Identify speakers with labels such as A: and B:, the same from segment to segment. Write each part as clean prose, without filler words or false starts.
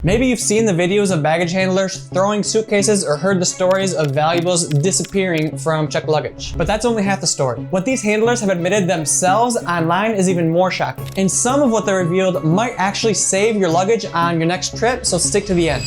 A: Maybe you've seen the videos of baggage handlers throwing suitcases or heard the stories of valuables disappearing from checked luggage. But that's only half the story. What these handlers have admitted themselves online is even more shocking. And some of what they revealed might actually save your luggage on your next trip, so stick to the end.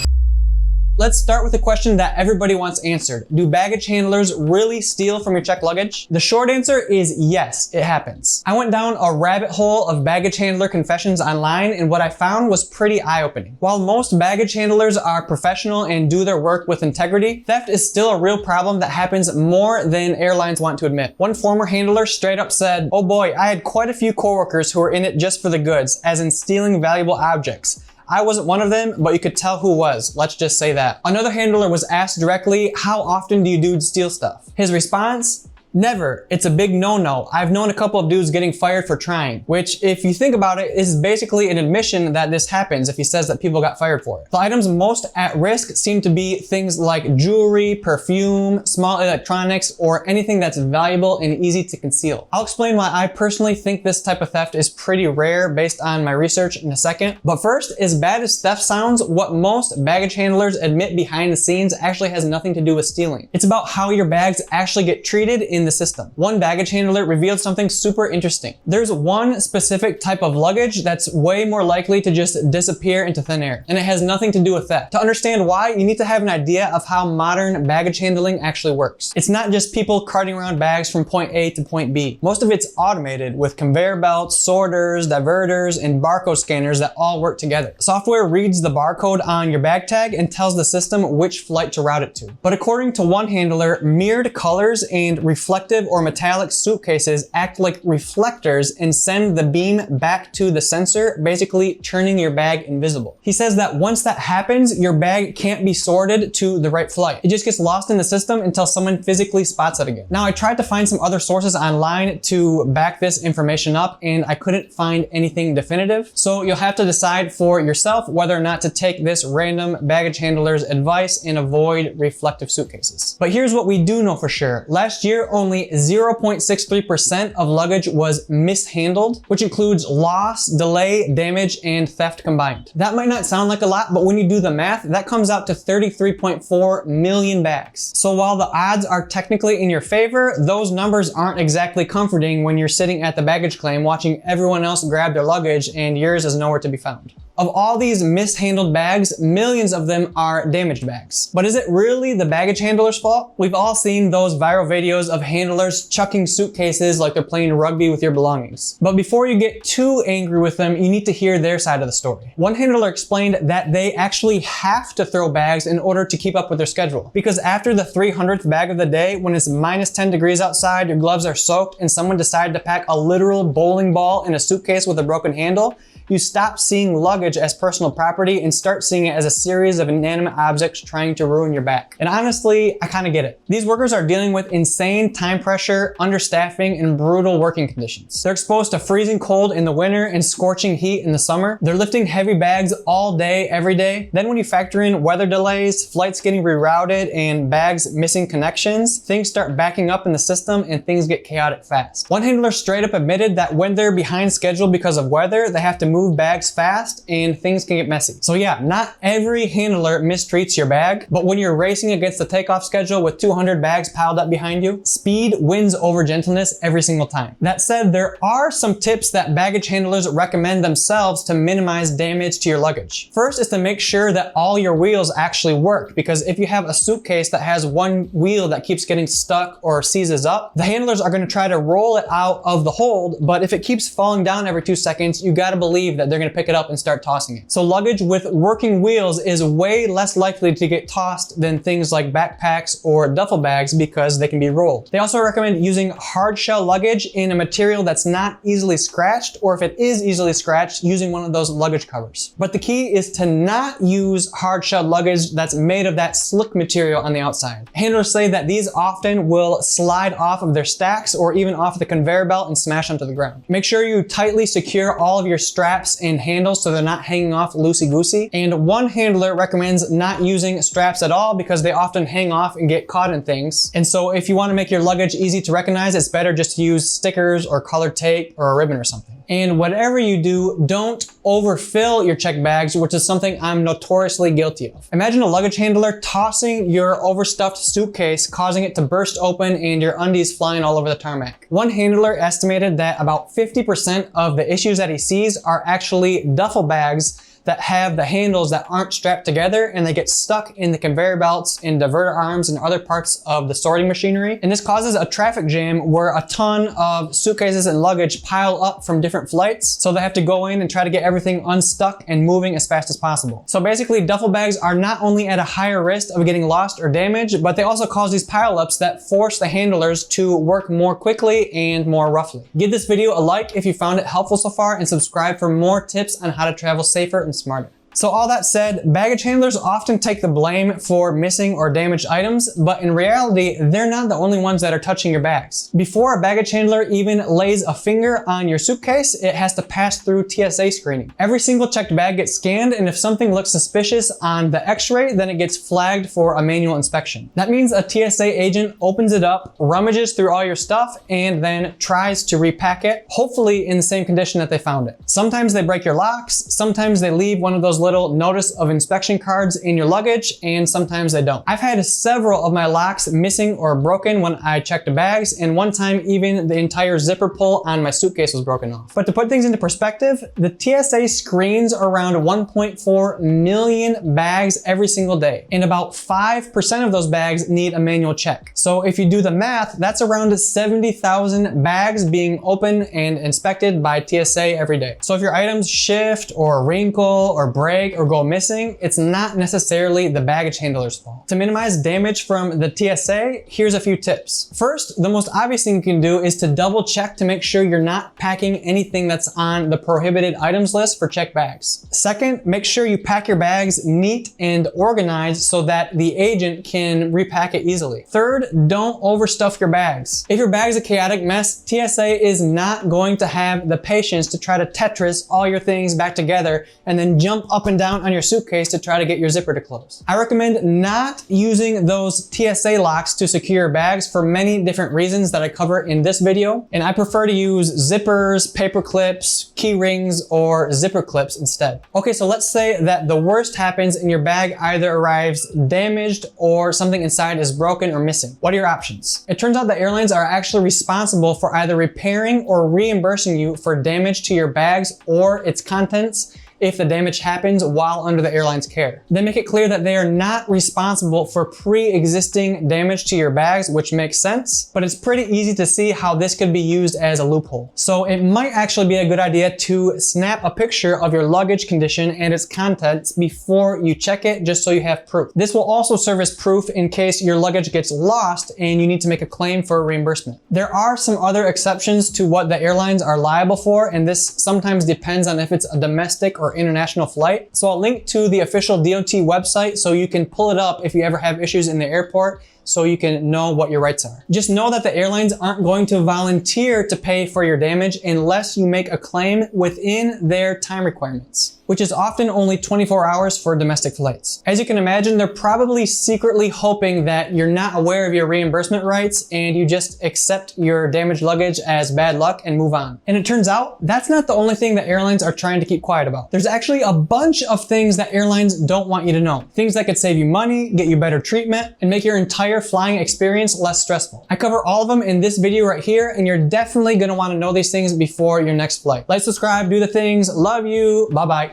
A: Let's start with a question that everybody wants answered. Do baggage handlers really steal from your checked luggage? The short answer is yes, it happens. I went down a rabbit hole of baggage handler confessions online, and what I found was pretty eye-opening. While most baggage handlers are professional and do their work with integrity, theft is still a real problem that happens more than airlines want to admit. One former handler straight up said, "Oh boy, I had quite a few coworkers who were in it just for the goods, as in stealing valuable objects. I wasn't one of them, but you could tell who was. Let's just say that." Another handler was asked directly, "How often do you dudes steal stuff?" His response? "Never. It's a big no-no. I've known a couple of dudes getting fired for trying," which, if you think about it, is basically an admission that this happens if he says that people got fired for it. The items most at risk seem to be things like jewelry, perfume, small electronics, or anything that's valuable and easy to conceal. I'll explain why I personally think this type of theft is pretty rare based on my research in a second. But first, as bad as theft sounds, what most baggage handlers admit behind the scenes actually has nothing to do with stealing. It's about how your bags actually get treated in the system. One baggage handler revealed something super interesting. There's one specific type of luggage that's way more likely to just disappear into thin air, and it has nothing to do with theft. To understand why, you need to have an idea of how modern baggage handling actually works. It's not just people carting around bags from point A to point B. Most of it's automated with conveyor belts, sorters, diverters, and barcode scanners that all work together. Software reads the barcode on your bag tag and tells the system which flight to route it to. But according to one handler, mirrored colors and reflective or metallic suitcases act like reflectors and send the beam back to the sensor, basically turning your bag invisible. He says that once that happens, your bag can't be sorted to the right flight. It just gets lost in the system until someone physically spots it again. Now, I tried to find some other sources online to back this information up, and I couldn't find anything definitive. So you'll have to decide for yourself whether or not to take this random baggage handler's advice and avoid reflective suitcases. But here's what we do know for sure. Last year, only 0.63% of luggage was mishandled, which includes loss, delay, damage, and theft combined. That might not sound like a lot, but when you do the math, that comes out to 33.4 million bags. So while the odds are technically in your favor, those numbers aren't exactly comforting when you're sitting at the baggage claim watching everyone else grab their luggage and yours is nowhere to be found. Of all these mishandled bags, millions of them are damaged bags. But is it really the baggage handler's fault? We've all seen those viral videos of handlers chucking suitcases like they're playing rugby with your belongings. But before you get too angry with them, you need to hear their side of the story. One handler explained that they actually have to throw bags in order to keep up with their schedule. Because after the 300th bag of the day, when it's minus 10 degrees outside, your gloves are soaked, and someone decided to pack a literal bowling ball in a suitcase with a broken handle, you stop seeing luggage as personal property and start seeing it as a series of inanimate objects trying to ruin your back. And honestly, I kind of get it. These workers are dealing with insane time pressure, understaffing, and brutal working conditions. They're exposed to freezing cold in the winter and scorching heat in the summer. They're lifting heavy bags all day, every day. Then when you factor in weather delays, flights getting rerouted, and bags missing connections, things start backing up in the system and things get chaotic fast. One handler straight up admitted that when they're behind schedule because of weather, they have to move bags fast and things can get messy. So yeah, not every handler mistreats your bag, but when you're racing against the takeoff schedule with 200 bags piled up behind you, speed wins over gentleness every single time. That said, there are some tips that baggage handlers recommend themselves to minimize damage to your luggage. First is to make sure that all your wheels actually work, because if you have a suitcase that has one wheel that keeps getting stuck or seizes up, the handlers are going to try to roll it out of the hold, but if it keeps falling down every 2 seconds, you gotta believe that they're going to pick it up and start tossing it. So luggage with working wheels is way less likely to get tossed than things like backpacks or duffel bags because they can be rolled. They also recommend using hard shell luggage in a material that's not easily scratched, or if it is easily scratched, using one of those luggage covers. But the key is to not use hard shell luggage that's made of that slick material on the outside. Handlers say that these often will slide off of their stacks or even off the conveyor belt and smash onto the ground. Make sure you tightly secure all of your straps and handles so they're not hanging off loosey-goosey. And one handler recommends not using straps at all because they often hang off and get caught in things. And so if you want to make your luggage easy to recognize, it's better just to use stickers or colored tape or a ribbon or something. And whatever you do, don't overfill your checked bags, which is something I'm notoriously guilty of. Imagine a luggage handler tossing your overstuffed suitcase, causing it to burst open and your undies flying all over the tarmac. One handler estimated that about 50% of the issues that he sees are actually duffel bags that have the handles that aren't strapped together and they get stuck in the conveyor belts and diverter arms and other parts of the sorting machinery. And this causes a traffic jam where a ton of suitcases and luggage pile up from different flights. So they have to go in and try to get everything unstuck and moving as fast as possible. So basically, duffel bags are not only at a higher risk of getting lost or damaged, but they also cause these pileups that force the handlers to work more quickly and more roughly. Give this video a like if you found it helpful so far, and subscribe for more tips on how to travel safer and smarter. So all that said, baggage handlers often take the blame for missing or damaged items, but in reality, they're not the only ones that are touching your bags. Before a baggage handler even lays a finger on your suitcase, it has to pass through TSA screening. Every single checked bag gets scanned, and if something looks suspicious on the x-ray, then it gets flagged for a manual inspection. That means a TSA agent opens it up, rummages through all your stuff, and then tries to repack it, hopefully in the same condition that they found it. Sometimes they break your locks, sometimes they leave one of those little notice of inspection cards in your luggage, and sometimes they don't. I've had several of my locks missing or broken when I checked the bags, and one time even the entire zipper pull on my suitcase was broken off. But to put things into perspective, the TSA screens around 1.4 million bags every single day, and about 5% of those bags need a manual check. So if you do the math, that's around 70,000 bags being opened and inspected by TSA every day. So if your items shift or wrinkle or break or go missing, it's not necessarily the baggage handler's fault. To minimize damage from the TSA, here's a few tips. First, the most obvious thing you can do is to double check to make sure you're not packing anything that's on the prohibited items list for checked bags. Second, make sure you pack your bags neat and organized so that the agent can repack it easily. Third, don't overstuff your bags. If your bag's a chaotic mess, TSA is not going to have the patience to try to Tetris all your things back together and then jump up and down on your suitcase to try to get your zipper to close. I recommend not using those TSA locks to secure your bags for many different reasons that I cover in this video, and I prefer to use zippers, paper clips, key rings, or zipper clips instead. Okay, so let's say that the worst happens and your bag either arrives damaged or something inside is broken or missing. What are your options? It turns out that airlines are actually responsible for either repairing or reimbursing you for damage to your bags or its contents if the damage happens while under the airline's care. They make it clear that they are not responsible for pre-existing damage to your bags, which makes sense, but it's pretty easy to see how this could be used as a loophole. So it might actually be a good idea to snap a picture of your luggage condition and its contents before you check it, just so you have proof. This will also serve as proof in case your luggage gets lost and you need to make a claim for reimbursement. There are some other exceptions to what the airlines are liable for, and this sometimes depends on if it's a domestic or international flight. So I'll link to the official DOT website so you can pull it up if you ever have issues in the airport, so you can know what your rights are. Just know that the airlines aren't going to volunteer to pay for your damage unless you make a claim within their time requirements, which is often only 24 hours for domestic flights. As you can imagine, they're probably secretly hoping that you're not aware of your reimbursement rights and you just accept your damaged luggage as bad luck and move on. And it turns out that's not the only thing that airlines are trying to keep quiet about. There's actually a bunch of things that airlines don't want you to know. Things that could save you money, get you better treatment, and make your entire flying experience less stressful. I cover all of them in this video right here, and you're definitely gonna want to know these things before your next flight. Like, subscribe, do the things. Love you. Bye-bye.